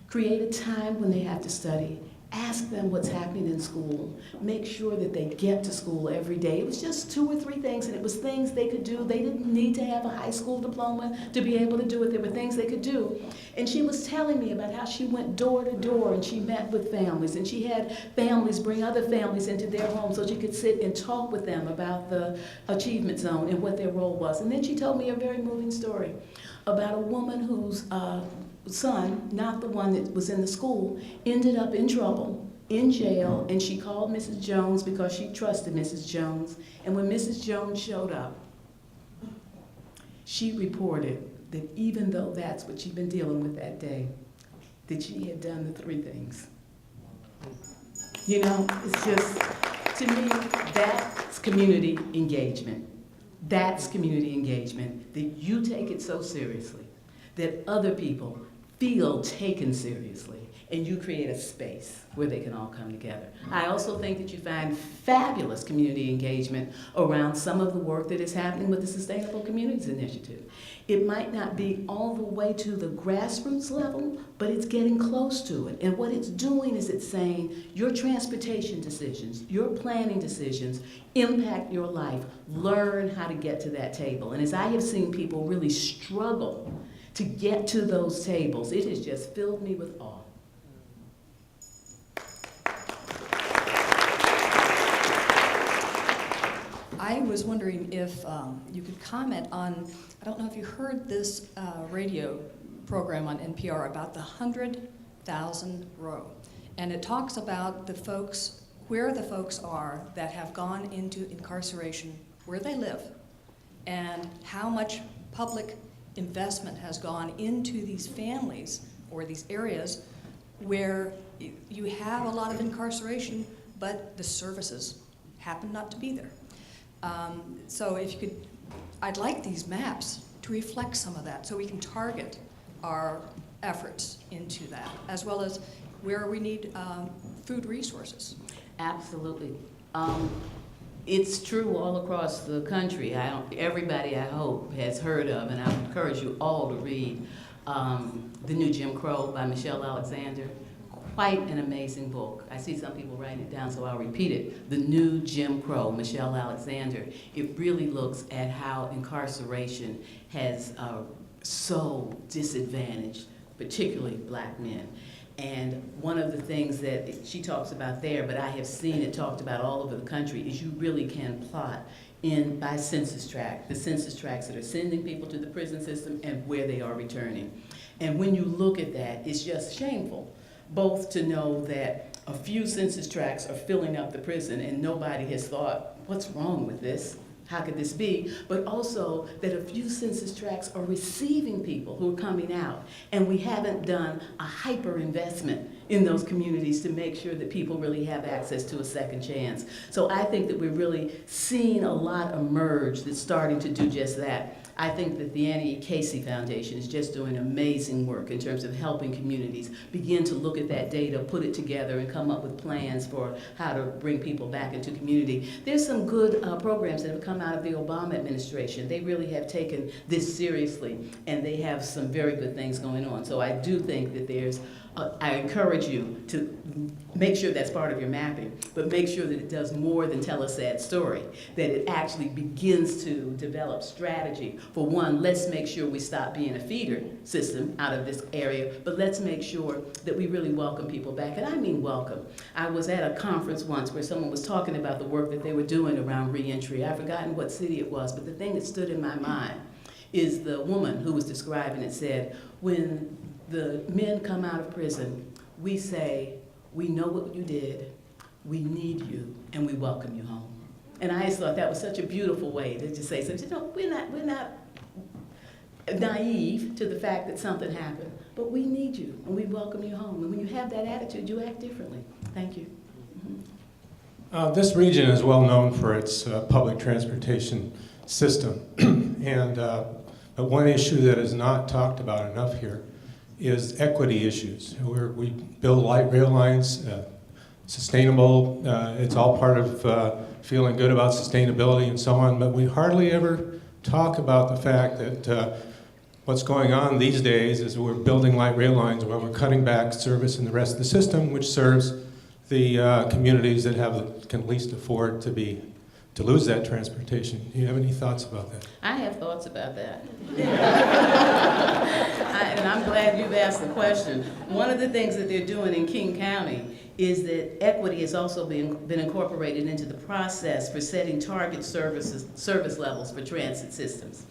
Create a time when they have to study. Ask them what's happening in school. Make sure that they get to school every day. It was just 2 or 3 things, and it was things they could do. They didn't need to have a high school diploma to be able to do it. There were things they could do. And she was telling me about how she went door to door and she met with families, and she had families bring other families into their home so she could sit and talk with them about the Achievement Zone and what their role was. And then she told me a very moving story about a woman whose son, not the one that was in the school, ended up in trouble, in jail, and she called Mrs. Jones because she trusted Mrs. Jones. And when Mrs. Jones showed up, she reported that even though that's what she'd been dealing with that day, that she had done the 3 things. You know, it's just, to me, that's community engagement. That's community engagement, that you take it so seriously that other people feel taken seriously, and you create a space where they can all come together. I also think that you find fabulous community engagement around some of the work that is happening with the Sustainable Communities Initiative. It might not be all the way to the grassroots level, but it's getting close to it. And what it's doing is it's saying your transportation decisions, your planning decisions impact your life. Learn how to get to that table. And as I have seen people really struggle to get to those tables, it has just filled me with awe. I was wondering if you could comment on, I don't know if you heard this radio program on NPR about the 100,000 row. And it talks about the folks, where the folks are that have gone into incarceration, where they live, and how much public investment has gone into these families or these areas where you have a lot of incarceration, but the services happen not to be there. So if you could, I'd like these maps to reflect some of that so we can target our efforts into that, as well as where we need food resources. Absolutely. It's true all across the country. Everybody, I hope, has heard of, and I encourage you all to read The New Jim Crow by Michelle Alexander. Quite an amazing book. I see some people writing it down, so I'll repeat it. The New Jim Crow, Michelle Alexander. It really looks at how incarceration has so disadvantaged, particularly black men. And one of the things that she talks about there, but I have seen it talked about all over the country, is you really can plot by census tract, the census tracts that are sending people to the prison system and where they are returning. And when you look at that, it's just shameful, both to know that a few census tracts are filling up the prison and nobody has thought, what's wrong with this? How could this be? But also that a few census tracts are receiving people who are coming out, and we haven't done a hyper investment in those communities to make sure that people really have access to a second chance. So I think that we're really seeing a lot emerge that's starting to do just that. I think that the Annie E. Casey Foundation is just doing amazing work in terms of helping communities begin to look at that data, put it together, and come up with plans for how to bring people back into community. There's some good programs that have come out of the Obama administration. They really have taken this seriously, and they have some very good things going on. So I do think that there's I encourage you to make sure that's part of your mapping, but make sure that it does more than tell a sad story, that it actually begins to develop strategy. For one, let's make sure we stop being a feeder system out of this area, but let's make sure that we really welcome people back, and I mean welcome. I was at a conference once where someone was talking about the work that they were doing around reentry. I've forgotten what city it was, but the thing that stood in my mind is the woman who was describing it said, when the men come out of prison, we say, we know what you did, we need you, and we welcome you home. And I just thought that was such a beautiful way to just say, so, you know, we're not naive to the fact that something happened, but we need you, and we welcome you home. And when you have that attitude, you act differently. Thank you. This region is well known for its public transportation system. And but one issue that is not talked about enough here is equity issues. We build light rail lines, sustainable, it's all part of feeling good about sustainability and so on, but we hardly ever talk about the fact that what's going on these days is we're building light rail lines where we're cutting back service in the rest of the system, which serves the communities that can least afford to lose that transportation. Do you have any thoughts about that? I have thoughts about that. And I'm glad you've asked the question. One of the things that they're doing in King County is that equity has also been incorporated into the process for setting target service levels for transit systems.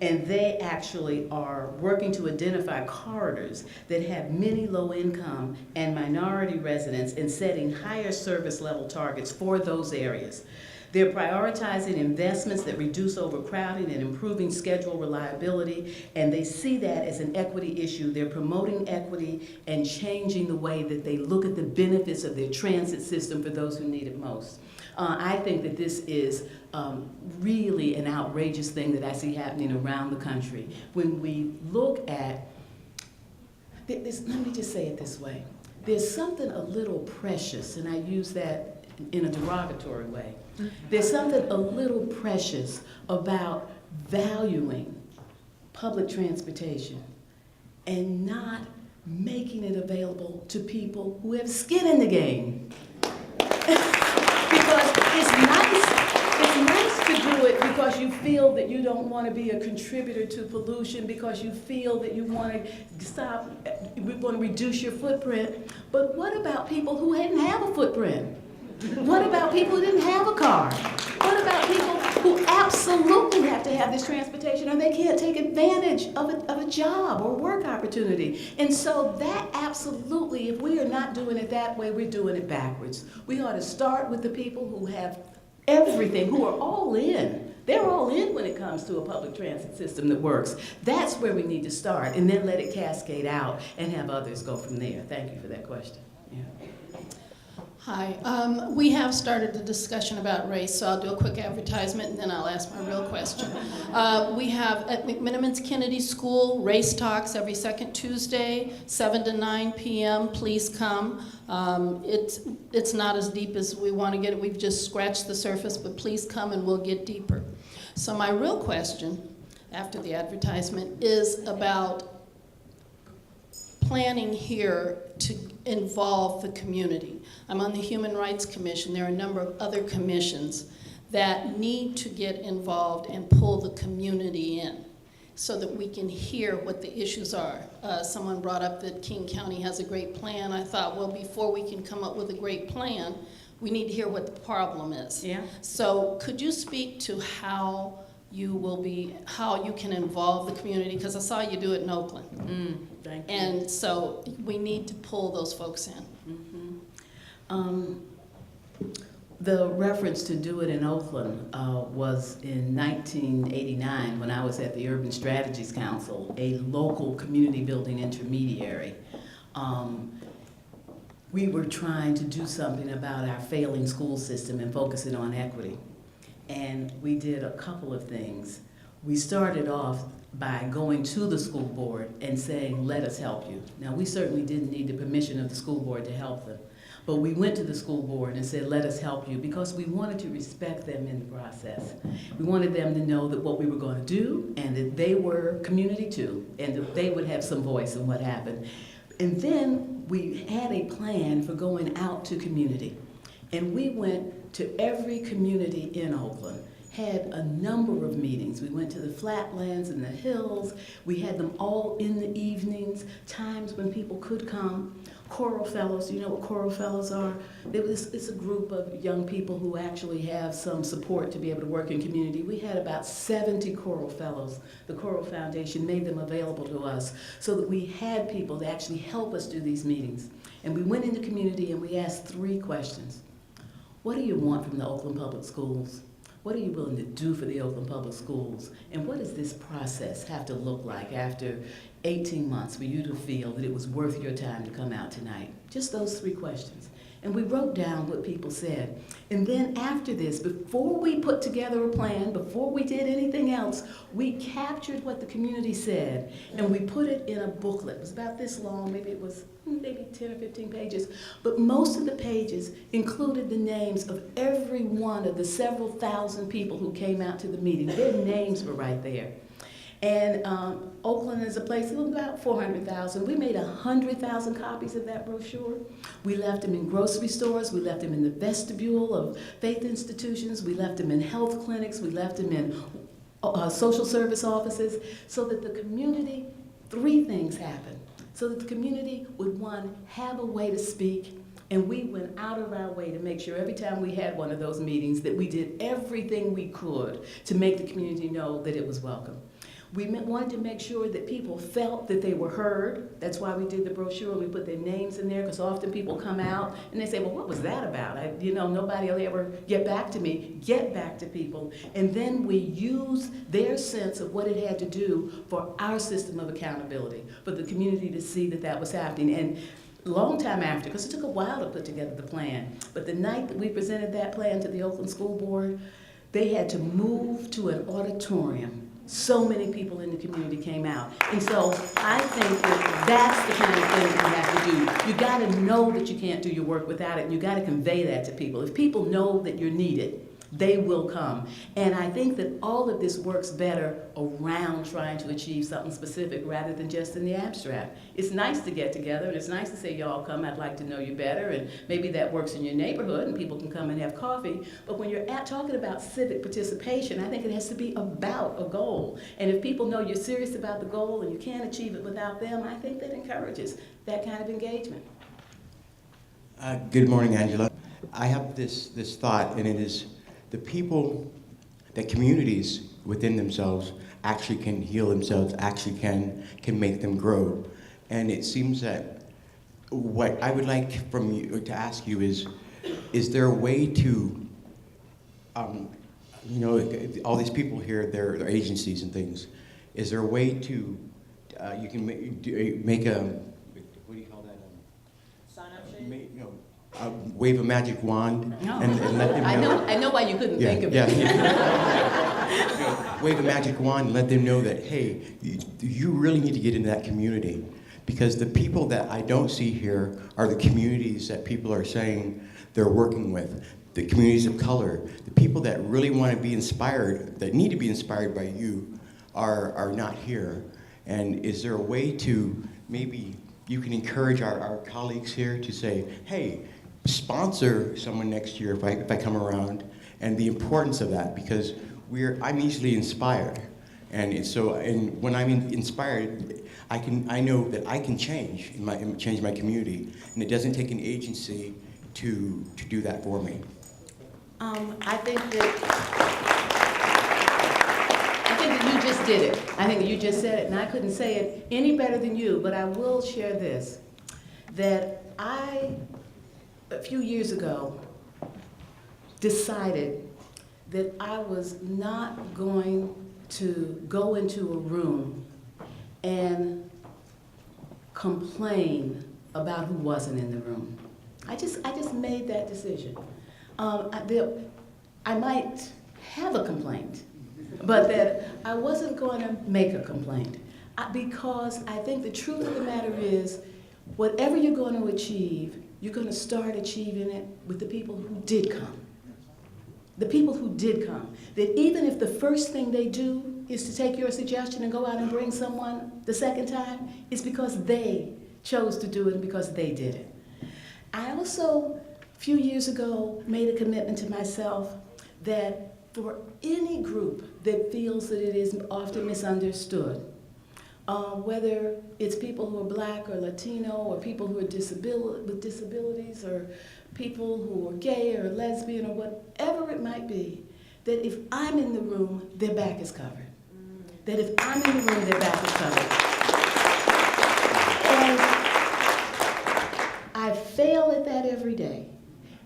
And they actually are working to identify corridors that have many low-income and minority residents and setting higher service level targets for those areas. They're prioritizing investments that reduce overcrowding and improving schedule reliability, and they see that as an equity issue. They're promoting equity and changing the way that they look at the benefits of their transit system for those who need it most. I think that this is really an outrageous thing that I see happening around the country. When we look at let me just say it this way. There's something a little precious, and I use that in a derogatory way. There's something a little precious about valuing public transportation and not making it available to people who have skin in the game. Because it's nice to do it because you feel that you don't want to be a contributor to pollution, because you feel that you want to stop, we want to reduce your footprint. But what about people who didn't have a footprint? What about people who didn't have a car? What about people who absolutely have to have this transportation or they can't take advantage of a job or work opportunity? And so that absolutely, if we are not doing it that way, we're doing it backwards. We ought to start with the people who have everything, who are all in. They're all in when it comes to a public transit system that works. That's where we need to start, and then let it cascade out and have others go from there. Thank you for that question. Yeah. Hi. We have started a discussion about race, so I'll do a quick advertisement and then I'll ask my real question. We have at McMinimans Kennedy School race talks every second Tuesday, 7 to 9 p.m. Please come. It's not as deep as we want to get it. We've just scratched the surface, but please come and we'll get deeper. So my real question after the advertisement is about planning here to involve the community. I'm on the Human Rights Commission. There are a number of other commissions that need to get involved and pull the community in so that we can hear what the issues are. Someone brought up that King County has a great plan. I thought, well, before we can come up with a great plan, we need to hear what the problem is. Yeah. So could you speak to how you can involve the community? Because I saw you do it in Oakland. Thank you. And so we need to pull those folks in. The reference to do it in Oakland was in 1989 when I was at the Urban Strategies Council, a local community building intermediary. We were trying to do something about our failing school system and focusing on equity. And we did a couple of things. We started off by going to the school board and saying, let us help you. Now, we certainly didn't need the permission of the school board to help them, but we went to the school board and said, let us help you, because we wanted to respect them in the process. We wanted them to know that what we were going to do and that they were community too, and that they would have some voice in what happened. And then we had a plan for going out to community. And we went to every community in Oakland, had a number of meetings. We went to the flatlands and the hills. We had them all in the evenings, times when people could come. Choral Fellows, you know what Choral Fellows are? It's a group of young people who actually have some support to be able to work in community. We had about 70 Choral Fellows. The Choral Foundation made them available to us so that we had people to actually help us do these meetings. And we went into community and we asked 3 questions. What do you want from the Oakland Public Schools? What are you willing to do for the Oakland Public Schools? And what does this process have to look like after 18 months for you to feel that it was worth your time to come out tonight? Just those 3 questions. And we wrote down what people said. And then after this, before we put together a plan, before we did anything else, we captured what the community said and we put it in a booklet. It was about this long, maybe it was 10 or 15 pages, but most of the pages included the names of every one of the several thousand people who came out to the meeting. Their names were right there. And Oakland is a place of about 400,000. We made 100,000 copies of that brochure. We left them in grocery stores. We left them in the vestibule of faith institutions. We left them in health clinics. We left them in social service offices, so that the community, 3 things happened. So that the community would, 1, have a way to speak, and we went out of our way to make sure every time we had one of those meetings that we did everything we could to make the community know that it was welcome. We wanted to make sure that people felt that they were heard. That's why we did the brochure. We put their names in there, because often people come out and they say, well, what was that about? Nobody will ever get back to me. Get back to people. And then we use their sense of what it had to do for our system of accountability, for the community to see that that was happening. And a long time after, because it took a while to put together the plan, but the night that we presented that plan to the Oakland School Board, they had to move to an auditorium so many people in the community came out. And so I think that that's the kind of thing that you have to do. You got to know that you can't do your work without it, and you got to convey that to people. If people know that you're needed, they will come. And I think that all of this works better around trying to achieve something specific rather than just in the abstract. It's nice to get together, and it's nice to say, y'all come, I'd like to know you better, and maybe that works in your neighborhood and people can come and have coffee. But when you're talking about civic participation, I think it has to be about a goal. And if people know you're serious about the goal and you can't achieve it without them, I think that encourages that kind of engagement. Good morning, Angela. I have this thought, and it is the people, the communities within themselves actually can heal themselves, actually can make them grow. And it seems that what I would like from you to ask you is there a way to, you know, all these people here, they're agencies and things. Is there a way to, you can make a, what do you call that? Sign up sheet? Wave a magic wand and let them know. I know why you couldn't think of it. Wave a magic wand and let them know that, hey, you really need to get into that community. Because the people that I don't see here are the communities that people are saying they're working with. The communities of color. The people that really want to be inspired, that need to be inspired by you, are not here. And is there a way to maybe you can encourage our colleagues here to say, hey, sponsor someone next year if I come around, and the importance of that, because I'm easily inspired, and when I'm inspired, I know that I can change my community, and it doesn't take an agency to do that for me. I think that you just did it. I think that you just said it, and I couldn't say it any better than you, but I will share this, that a few years ago, decided that I was not going to go into a room and complain about who wasn't in the room. I just made that decision. I might have a complaint, but that I wasn't going to make a complaint. Because I think the truth of the matter is, whatever you're going to achieve, you're going to start achieving it with the people who did come. The people who did come. That even if the first thing they do is to take your suggestion and go out and bring someone the second time, it's because they chose to do it and because they did it. I also, a few years ago, made a commitment to myself that for any group that feels that it is often misunderstood, whether it's people who are Black or Latino, or people who are with disabilities, or people who are gay or lesbian, or whatever it might be, that if I'm in the room, their back is covered. That if I'm in the room, their back is covered. And I fail at that every day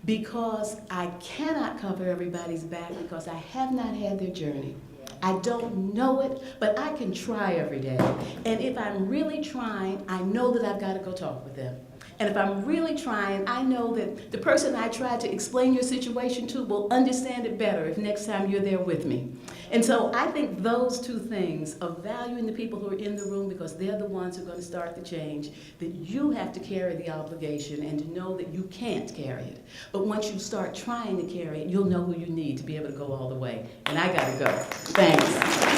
because I cannot cover everybody's back because I have not had their journey. I don't know it, but I can try every day. And if I'm really trying, I know that I've got to go talk with them. And if I'm really trying, I know that the person I tried to explain your situation to will understand it better if next time you're there with me. And so I think those two things of valuing the people who are in the room because they're the ones who are going to start the change, that you have to carry the obligation and to know that you can't carry it. But once you start trying to carry it, you'll know who you need to be able to go all the way. And I got to go. Thanks.